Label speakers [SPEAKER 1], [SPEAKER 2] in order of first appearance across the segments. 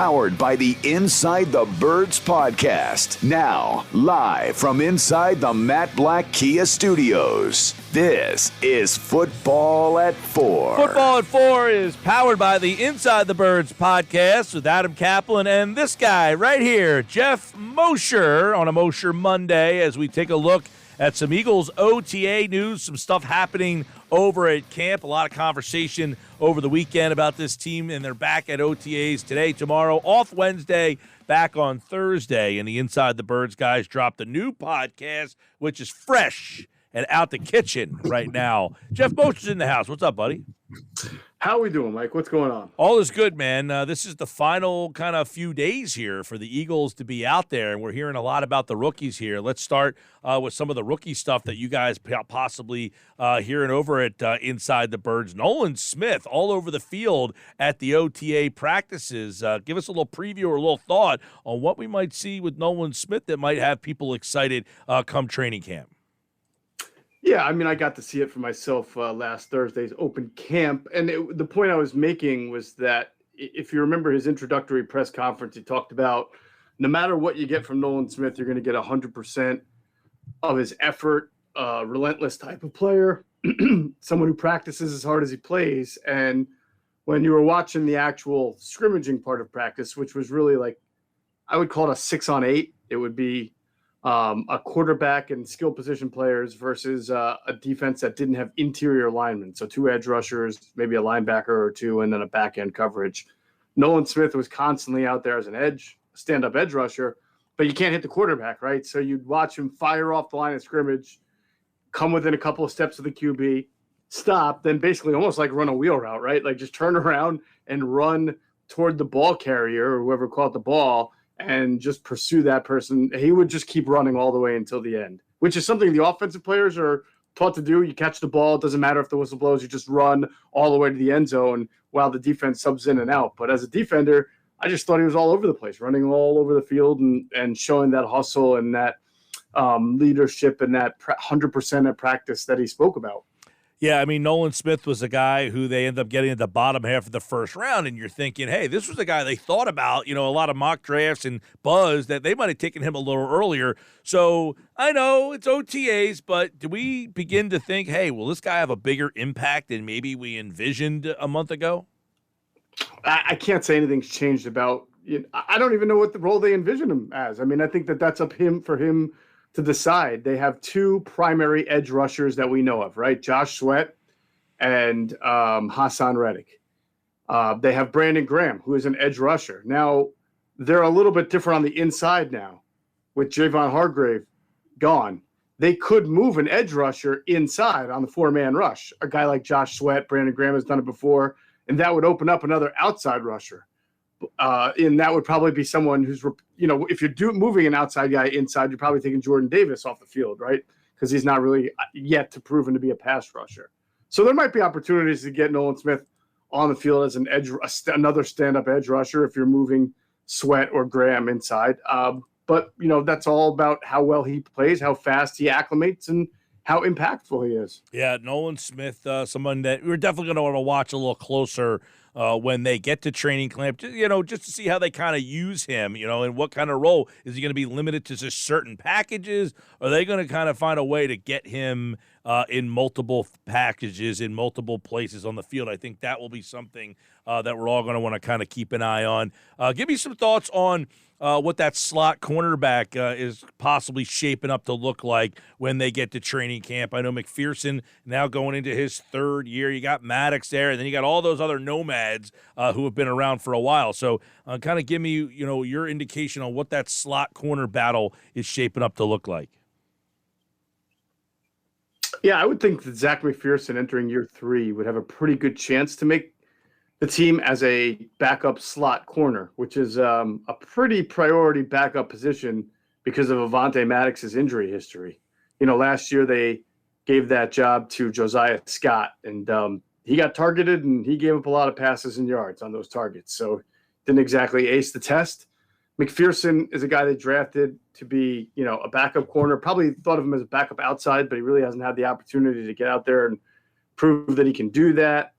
[SPEAKER 1] powered by the Inside the Birds podcast. Now, live from inside the Matt Black Kia Studios, this is Football at 4.
[SPEAKER 2] Football at 4 is powered by the Inside the Birds podcast with Adam Kaplan and this guy right here, Geoff Mosher, on a Mosher Monday as we take a look at some Eagles OTA news, some stuff happening over at camp, a lot of conversation over the weekend about this team, and they're back at OTAs today, tomorrow, off Wednesday, back on Thursday. And the Inside the Birds guys dropped a new podcast, which is fresh and out the kitchen right now. Geoff Mosher's in the house. What's up, buddy?
[SPEAKER 3] How are we doing, Mike? What's going on?
[SPEAKER 2] All is good, man. This is the final kind of few days here for the Eagles to be out there, and we're hearing a lot about the rookies here. Let's start with some of the rookie stuff that you guys possibly hearing over at Inside the Birds. Nolan Smith all over the field at the OTA practices. Give us a little preview or a little thought on what we might see with Nolan Smith that might have people excited come training camp.
[SPEAKER 3] Yeah, I mean, I got to see it for myself last Thursday's open camp. And the point I was making was that if you remember his introductory press conference, he talked about no matter what you get from Nolan Smith, you're going to get 100% of his effort, relentless type of player, someone who practices as hard as he plays. And when you were watching the actual scrimmaging part of practice, which was really like, I would call it a 6-on-8, it would be a quarterback and skill position players versus a defense that didn't have interior linemen. So 2 edge rushers, maybe a linebacker or 2, and then a back end coverage. Nolan Smith was constantly out there as an edge, stand-up edge rusher, but you can't hit the quarterback, right? So you'd watch him fire off the line of scrimmage, come within a couple of steps of the QB, stop, then basically almost like run a wheel route, right? Like just turn around and run toward the ball carrier or whoever caught the ball and just pursue that person. He would just keep running all the way until the end, which is something the offensive players are taught to do. You catch the ball. It doesn't matter if the whistle blows. You just run all the way to the end zone while the defense subs in and out. But as a defender, I just thought he was all over the place, running all over the field and showing that hustle and that leadership and that 100% at practice that he spoke about.
[SPEAKER 2] Yeah, I mean, Nolan Smith was a guy who they ended up getting at the bottom half of the first round, and you're thinking, hey, this was a guy they thought about, a lot of mock drafts and buzz that they might have taken him a little earlier. So I know it's OTAs, but do we begin to think, hey, will this guy have a bigger impact than maybe we envisioned a month ago?
[SPEAKER 3] I can't say anything's changed about I don't even know what the role they envision him as. I mean, I think that's up for him to decide. They have 2 primary edge rushers that we know of, right? Josh Sweat and Hassan Reddick. They have Brandon Graham, who is an edge rusher. Now, they're a little bit different on the inside now with Javon Hargrave gone. They could move an edge rusher inside on the 4-man rush. A guy like Josh Sweat, Brandon Graham has done it before, and that would open up another outside rusher. And that would probably be someone who's, if you're moving an outside guy inside, you're probably taking Jordan Davis off the field, right? Because he's not really yet proven to be a pass rusher. So there might be opportunities to get Nolan Smith on the field as an edge, another stand-up edge rusher if you're moving Sweat or Graham inside. But that's all about how well he plays, how fast he acclimates, and how impactful he is.
[SPEAKER 2] Yeah, Nolan Smith, someone that we're definitely going to want to watch a little closer when they get to training camp, just to see how they kind of use him, and what kind of role. Is he going to be limited to just certain packages? Are they going to kind of find a way to get him in multiple packages, in multiple places on the field? I think that will be something that we're all going to want to kind of keep an eye on. Give me some thoughts on what that slot cornerback is possibly shaping up to look like when they get to training camp. I know McPherson now going into his 3rd year. You got Maddox there, and then you got all those other nomads who have been around for a while. So kind of give me, your indication on what that slot corner battle is shaping up to look like.
[SPEAKER 3] Yeah, I would think that Zach McPherson entering year 3 would have a pretty good chance to make the team as a backup slot corner, which is a pretty priority backup position because of Avonte Maddox's injury history. Last year they gave that job to Josiah Scott, and he got targeted, and he gave up a lot of passes and yards on those targets. So didn't exactly ace the test. McPherson is a guy they drafted to be, a backup corner. Probably thought of him as a backup outside, but he really hasn't had the opportunity to get out there and prove that he can do that.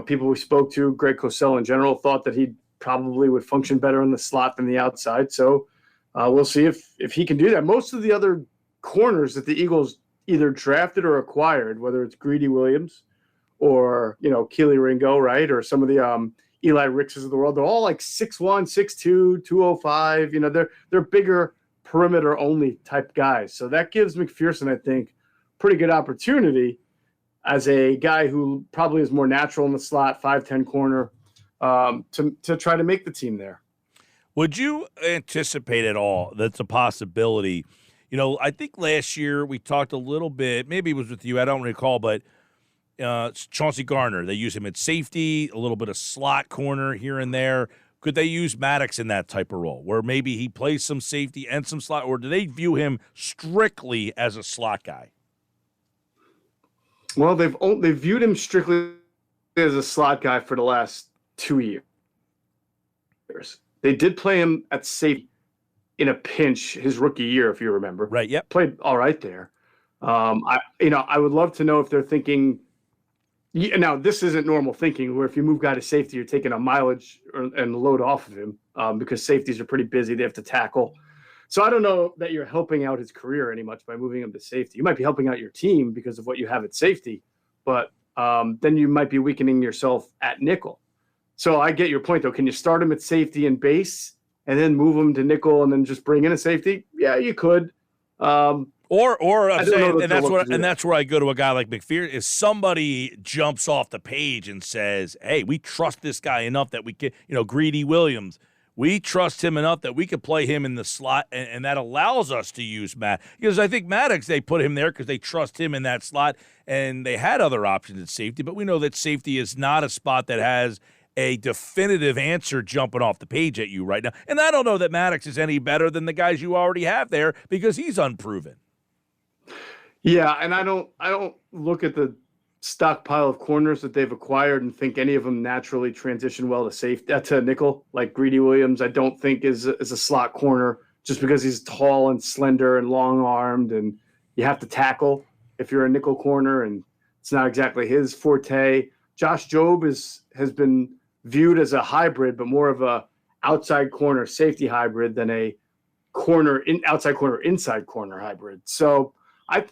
[SPEAKER 3] People we spoke to, Greg Cosell in general, thought that he'd probably would function better in the slot than the outside. So we'll see if he can do that. Most of the other corners that the Eagles either drafted or acquired, whether it's Greedy Williams or, Keely Ringo, right, or some of the Eli Rickses of the world, they're all like 6'1", 6'2", 205. They're bigger perimeter-only type guys. So that gives McPherson, I think, pretty good opportunity as a guy who probably is more natural in the slot, 5'10" corner, to try to make the team there.
[SPEAKER 2] Would you anticipate at all that's a possibility? I think last year we talked a little bit, maybe it was with you, I don't recall, but Chauncey Garner, they use him at safety, a little bit of slot corner here and there. Could they use Maddox in that type of role where maybe he plays some safety and some slot, or do they view him strictly as a slot guy?
[SPEAKER 3] Well, they've viewed him strictly as a slot guy for the last 2 years. They did play him at safety in a pinch his rookie year, if you remember.
[SPEAKER 2] Right. Yep.
[SPEAKER 3] Played all right there. I would love to know if they're thinking. Now, this isn't normal thinking where if you move guy to safety, you're taking a mileage and load off of him because safeties are pretty busy. They have to tackle. So I don't know that you're helping out his career any much by moving him to safety. You might be helping out your team because of what you have at safety, but then you might be weakening yourself at nickel. So I get your point, though. Can you start him at safety and base and then move him to nickel and then just bring in a safety? Yeah, you could.
[SPEAKER 2] Or I'm saying, and that's where I go to a guy like McPherson. If somebody jumps off the page and says, "Hey, we trust this guy enough that we can," Greedy Williams, we trust him enough that we could play him in the slot, and that allows us to use Matt. Because I think Maddox, they put him there because they trust him in that slot, and they had other options at safety. But we know that safety is not a spot that has a definitive answer jumping off the page at you right now. And I don't know that Maddox is any better than the guys you already have there because he's unproven.
[SPEAKER 3] Yeah, and I don't look at the stockpile of corners that they've acquired and think any of them naturally transition well to safety, to nickel. Like Greedy Williams, I don't think is a slot corner just because he's tall and slender and long-armed, and you have to tackle if you're a nickel corner, and it's not exactly his forte. Josh Jobe has been viewed as a hybrid, but more of a outside corner safety hybrid than a outside corner inside corner hybrid. So I'd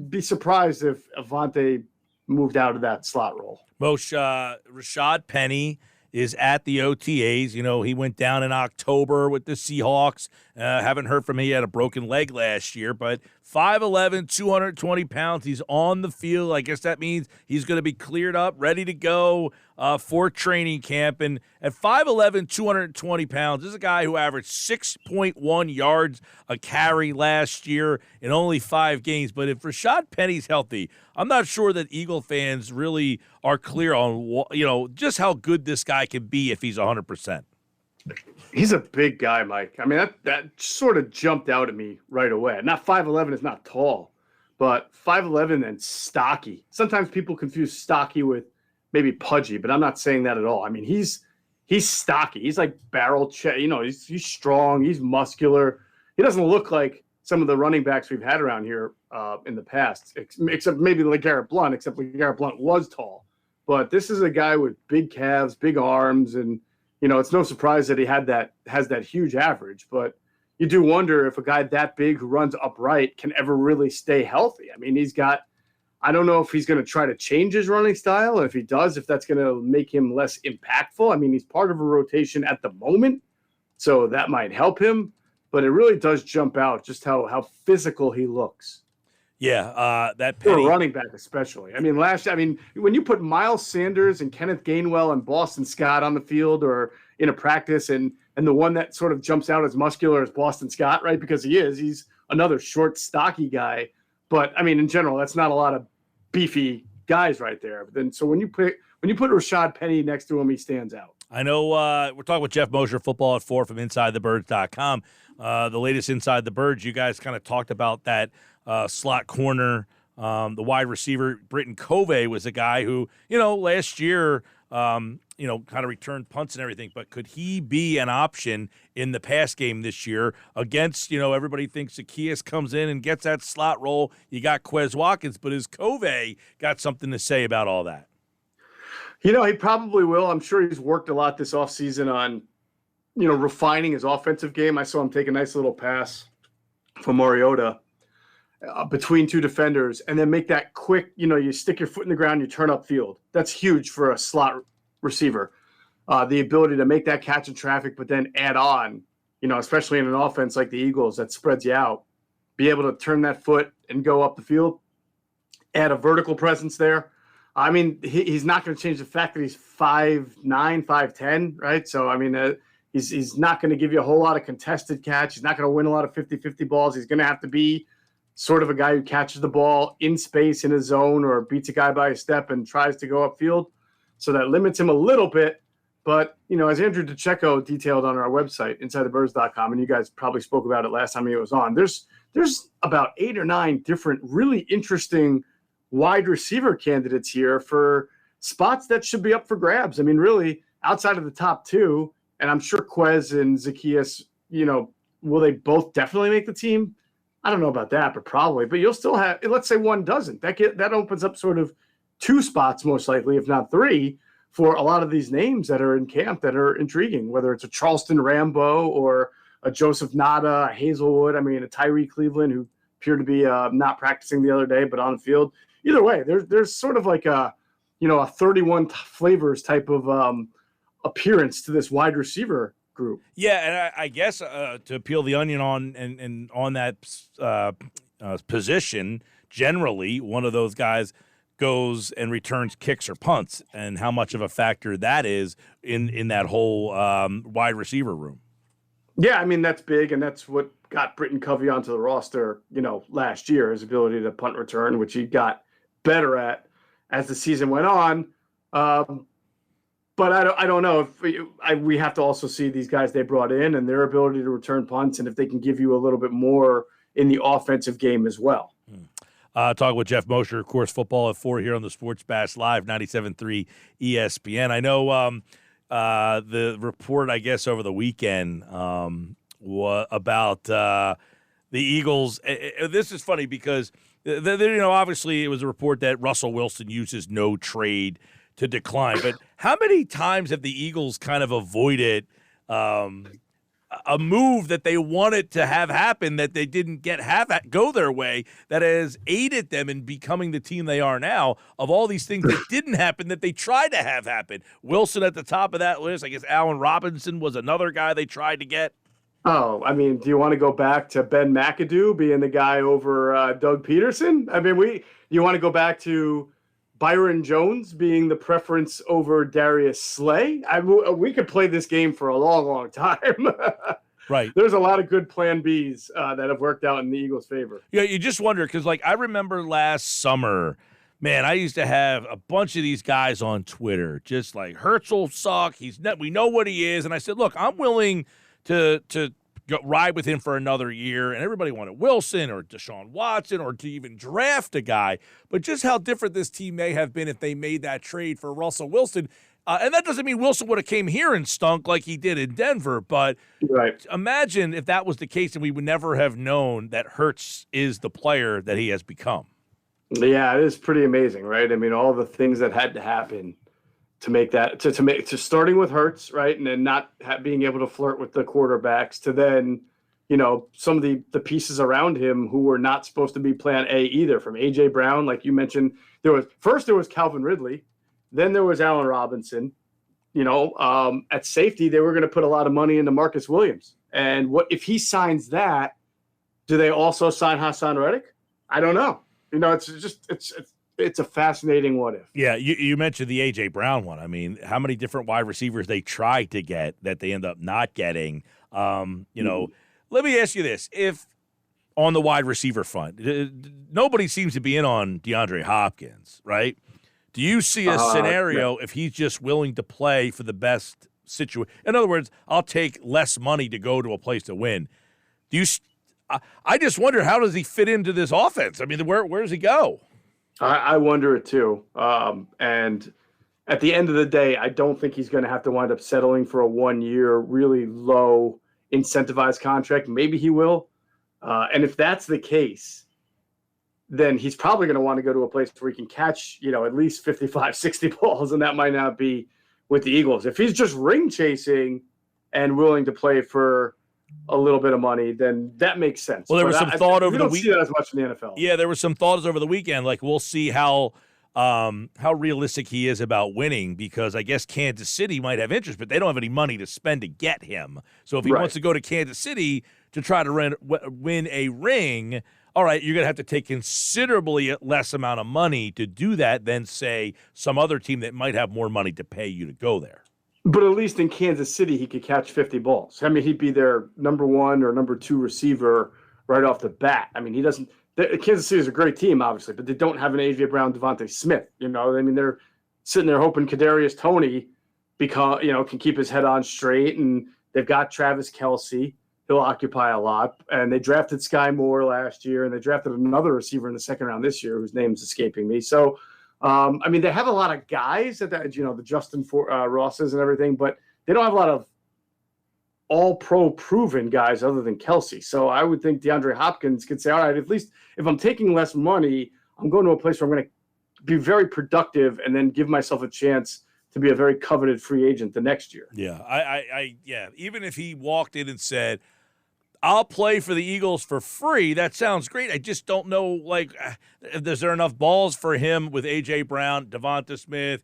[SPEAKER 3] be surprised if Avante moved out of that slot role.
[SPEAKER 2] Rashad Penny is at the OTAs. He went down in October with the Seahawks. Haven't heard from him. He had a broken leg last year, but 5'11", 220 pounds. He's on the field. I guess that means he's going to be cleared up, ready to go for training camp. And at 5'11", 220 pounds, this is a guy who averaged 6.1 yards a carry last year in only 5 games. But if Rashad Penny's healthy, I'm not sure that Eagle fans really are clear on just how good this guy can be if he's 100%.
[SPEAKER 3] He's a big guy, Mike. I mean, that sort of jumped out at me right away. Not 5'11" is not tall, but 5'11" and stocky. Sometimes people confuse stocky with maybe pudgy, but I'm not saying that at all. I mean, he's stocky. He's like barrel chest. He's strong. He's muscular. He doesn't look like some of the running backs we've had around here in the past, except maybe LeGarrette Blount, except LeGarrette Blount was tall. But this is a guy with big calves, big arms, and it's no surprise that he has that huge average, but you do wonder if a guy that big who runs upright can ever really stay healthy. I mean, I don't know if he's going to try to change his running style, and if he does, if that's going to make him less impactful. I mean, he's part of a rotation at the moment, so that might help him, but it really does jump out just how physical he looks.
[SPEAKER 2] Yeah, that
[SPEAKER 3] for
[SPEAKER 2] Penny.
[SPEAKER 3] a running back especially. I mean, when you put Miles Sanders and Kenneth Gainwell and Boston Scott on the field or in a practice, and the one that sort of jumps out as muscular as Boston Scott, right? Because he's another short, stocky guy. But I mean, in general, that's not a lot of beefy guys right there. But then, so when you put Rashad Penny next to him, he stands out.
[SPEAKER 2] I know we're talking with Geoff Mosher, Football at 4 from InsideTheBirds.com. The latest Inside the Birds, you guys kind of talked about that slot corner. The wide receiver, Britton Covey, was a guy who, last year, kind of returned punts and everything. But could he be an option in the pass game this year against, everybody thinks Zacchaeus comes in and gets that slot role. You got Quez Watkins, but is Covey got something to say about all that?
[SPEAKER 3] He probably will. I'm sure he's worked a lot this offseason on, refining his offensive game. I saw him take a nice little pass from Mariota between two defenders and then make that quick, you stick your foot in the ground, you turn upfield. That's huge for a slot receiver. The ability to make that catch in traffic, but then add on, especially in an offense like the Eagles that spreads you out, be able to turn that foot and go up the field, add a vertical presence there. I mean, he's not going to change the fact that he's 5'9", 5'10", right? So, I mean, he's not going to give you a whole lot of contested catch. He's not going to win a lot of 50-50 balls. He's going to have to be sort of a guy who catches the ball in space in a zone or beats a guy by a step and tries to go upfield. So that limits him a little bit. But, as Andrew DeCecco detailed on our website, InsideTheBirds.com, and you guys probably spoke about it last time he was on, there's about 8 or 9 different really interesting wide receiver candidates here for spots that should be up for grabs. I mean, really, outside of the top 2, and I'm sure Quez and Zacchaeus, will they both definitely make the team? I don't know about that, but probably. But you'll still have, let's say one doesn't. That opens up sort of 2 spots, most likely, if not 3, for a lot of these names that are in camp that are intriguing, whether it's a Charleston Rambo or a Joseph Nada, a Hazelwood, a Tyree Cleveland, who appeared to be not practicing the other day, but on the field. Either way, there's sort of like a 31 flavors type of appearance to this wide receiver group.
[SPEAKER 2] Yeah, and I guess to peel the onion on and on that position, generally one of those guys goes and returns kicks or punts, and how much of a factor that is in that whole wide receiver room.
[SPEAKER 3] Yeah, that's big, and that's what got Britton Covey onto the roster, last year, his ability to punt return, which he got better at as the season went on. But I don't know if we have to also see these guys they brought in and their ability to return punts, and if they can give you a little bit more in the offensive game as well.
[SPEAKER 2] Talking with Geoff Mosher, of course, Football at 4 here on the Sports Bash Live, 97.3 ESPN. I know the report, I guess, over the weekend about the Eagles. This is funny because, obviously it was a report that Russell Wilson uses no trade to decline. But how many times have the Eagles kind of avoided a move that they wanted to have happen that they didn't go their way, that has aided them in becoming the team they are now, of all these things that didn't happen that they tried to have happen? Wilson at the top of that list. I guess Allen Robinson was another guy they tried to get.
[SPEAKER 3] Oh, do you want to go back to Ben McAdoo being the guy over Doug Peterson? You want to go back to Byron Jones being the preference over Darius Slay? We could play this game for a long, long time.
[SPEAKER 2] Right.
[SPEAKER 3] There's a lot of good plan Bs that have worked out in the Eagles' favor.
[SPEAKER 2] Yeah, you just wonder, because, I remember last summer, man, I used to have a bunch of these guys on Twitter, just like, Hurts will suck. We know what he is. And I said, look, I'm willing to ride with him for another year, and everybody wanted Wilson or Deshaun Watson or to even draft a guy. But just how different this team may have been if they made that trade for Russell Wilson. And that doesn't mean Wilson would have came here and stunk like he did in Denver, but
[SPEAKER 3] right.
[SPEAKER 2] Imagine if that was the case and we would never have known that Hurts is the player that he has become.
[SPEAKER 3] Yeah, it is pretty amazing, right? All the things that had to happen to make that, to starting with Hurts, right, and then not being able to flirt with the quarterbacks, to then, some of the pieces around him who were not supposed to be plan A either, from A.J. Brown, like you mentioned. There was Calvin Ridley, then there was Allen Robinson. At safety, they were going to put a lot of money into Marcus Williams. And what if he signs that, do they also sign Hassan Reddick? I don't know. It's a fascinating what if.
[SPEAKER 2] Yeah, you mentioned the A.J. Brown one. How many different wide receivers they tried to get that they end up not getting? Let me ask you this. If on the wide receiver front, nobody seems to be in on DeAndre Hopkins, right? Do you see a scenario if he's just willing to play for the best situation? In other words, I'll take less money to go to a place to win. I just wonder, how does he fit into this offense? Where does he go?
[SPEAKER 3] I wonder it too. And at the end of the day, I don't think he's going to have to wind up settling for a 1-year, really low incentivized contract. Maybe he will. And if that's the case, then he's probably going to want to go to a place where he can catch, at least 55, 60 balls, and that might not be with the Eagles. If he's just ring chasing and willing to play for a little bit of money, then that makes sense.
[SPEAKER 2] Well, there was some thought over the weekend.
[SPEAKER 3] We don't see that as much in the NFL.
[SPEAKER 2] Yeah, there was some thoughts over the weekend. Like, we'll see how realistic he is about winning, because I guess Kansas City might have interest, but they don't have any money to spend to get him. So if he wants to go to Kansas City to try to win a ring, all right, you're going to have to take considerably less amount of money to do that than, say, some other team that might have more money to pay you to go there.
[SPEAKER 3] But at least in Kansas City, he could catch 50 balls. I mean, he'd be their number 1 or number 2 receiver right off the bat. I mean, he doesn't – Kansas City is a great team, obviously, but they don't have an A.J. Brown, Devontae Smith. I mean, they're sitting there hoping Kadarius Toney can keep his head on straight, and they've got Travis Kelce. He'll occupy a lot. And they drafted Sky Moore last year, and they drafted another receiver in the second round this year whose name's escaping me. So, I mean, they have a lot of guys the Justin Rosses and everything, but they don't have a lot of all-pro proven guys other than Kelce. So I would think DeAndre Hopkins could say, all right, at least if I'm taking less money, I'm going to a place where I'm going to be very productive and then give myself a chance to be a very coveted free agent the next year.
[SPEAKER 2] Yeah, even if he walked in and said, I'll play for the Eagles for free, that sounds great. I just don't know, is there enough balls for him with A.J. Brown, Devonta Smith,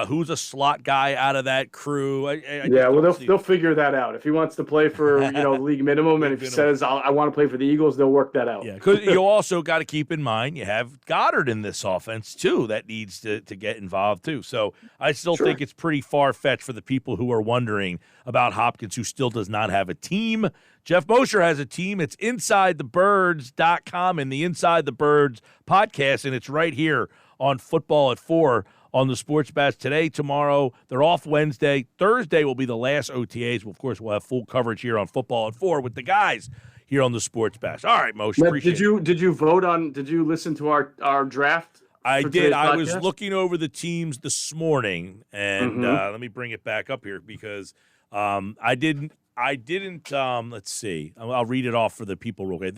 [SPEAKER 2] who's a slot guy out of that crew?
[SPEAKER 3] They'll figure that out. If he wants to play for league minimum, and if he says I want to play for the Eagles, they'll work that out.
[SPEAKER 2] Yeah, because you also got to keep in mind you have Goddard in this offense too that needs to get involved too. So I still think it's pretty far-fetched for the people who are wondering about Hopkins, who still does not have a team. Geoff Mosher has a team. It's InsideTheBirds.com and the Inside the Birds podcast, and it's right here on Football at 4 on the Sports Bash today, tomorrow. They're off Wednesday. Thursday will be the last OTAs. Of course, we'll have full coverage here on Football at 4 with the guys here on the Sports Bash. All right, Moshe, appreciate it.
[SPEAKER 3] Did you vote on – did you listen to our draft?
[SPEAKER 2] I did. I was looking over the teams this morning, and let me bring it back up here because I didn't. Let's see. I'll read it off for the people real quick.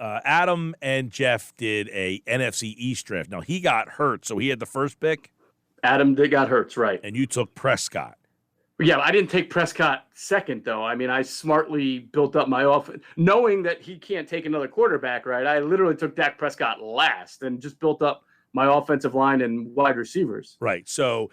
[SPEAKER 2] Adam and Jeff did a NFC East draft. Now, he got hurt, so he had the first pick.
[SPEAKER 3] Adam got Hurts, right.
[SPEAKER 2] And you took Prescott.
[SPEAKER 3] Yeah, I didn't take Prescott second, though. I mean, I smartly built up my offense, knowing that he can't take another quarterback, right? I literally took Dak Prescott last and just built up my offensive line and wide receivers.
[SPEAKER 2] Right, so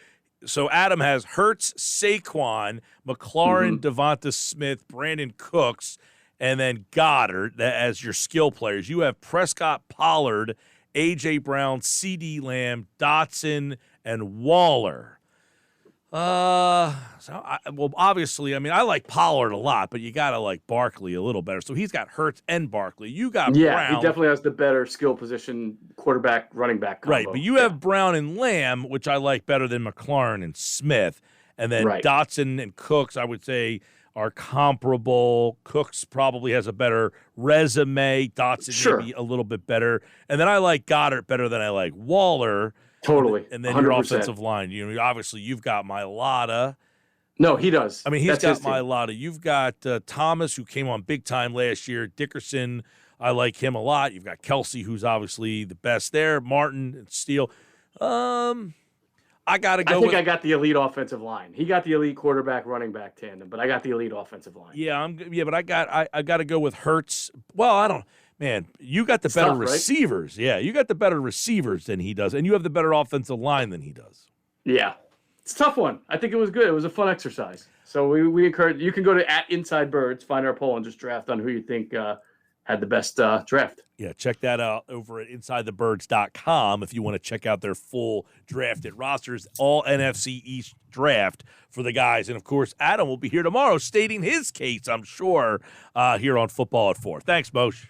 [SPEAKER 2] Adam has Hurts, Saquon, McLaurin, Devonta Smith, Brandon Cooks, and then Goddard as your skill players. You have Prescott, Pollard, A.J. Brown, C.D. Lamb, Dotson, and Waller. Obviously, I mean, I like Pollard a lot, but you got to like Barkley a little better. So he's got Hurts and Barkley. You got Brown.
[SPEAKER 3] Yeah, he definitely has the better skill position, quarterback, running back combo.
[SPEAKER 2] Right, but you have Brown and Lamb, which I like better than McLaurin and Smith. And then Dotson and Cooks, I would say, are comparable. Cooks probably has a better resume. Dotson maybe a little bit better. And then I like Goddard better than I like Waller.
[SPEAKER 3] Totally.
[SPEAKER 2] And then 100%. Your offensive line. Obviously, you've got Mailata.
[SPEAKER 3] No, he does.
[SPEAKER 2] I mean, he's got Mailata. You've got Thomas, who came on big time last year. Dickerson, I like him a lot. You've got Kelce, who's obviously the best there. Martin and Steele. I got to go.
[SPEAKER 3] I got the elite offensive line. He got the elite quarterback, running back tandem, but I got the elite offensive line.
[SPEAKER 2] Yeah, but I got to go with Hurts. Well, I don't. Man, you got the better receivers. Right? Yeah, you got the better receivers than he does, and you have the better offensive line than he does.
[SPEAKER 3] Yeah, it's a tough one. I think it was good. It was a fun exercise. So we encourage you can go to @InsideBirds, find our poll, and just draft on who you think had the best draft.
[SPEAKER 2] Yeah, check that out over at InsideTheBirds.com if you want to check out their full drafted rosters, all NFC East draft for the guys. And, of course, Adam will be here tomorrow stating his case, I'm sure, here on Football at 4. Thanks, Moshe.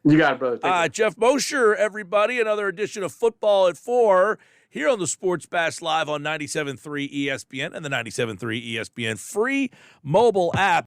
[SPEAKER 3] You got it, brother.
[SPEAKER 2] Geoff Mosher, everybody. Another edition of Football at 4 here on the Sports Bash Live on 97.3 ESPN and the 97.3 ESPN free mobile app.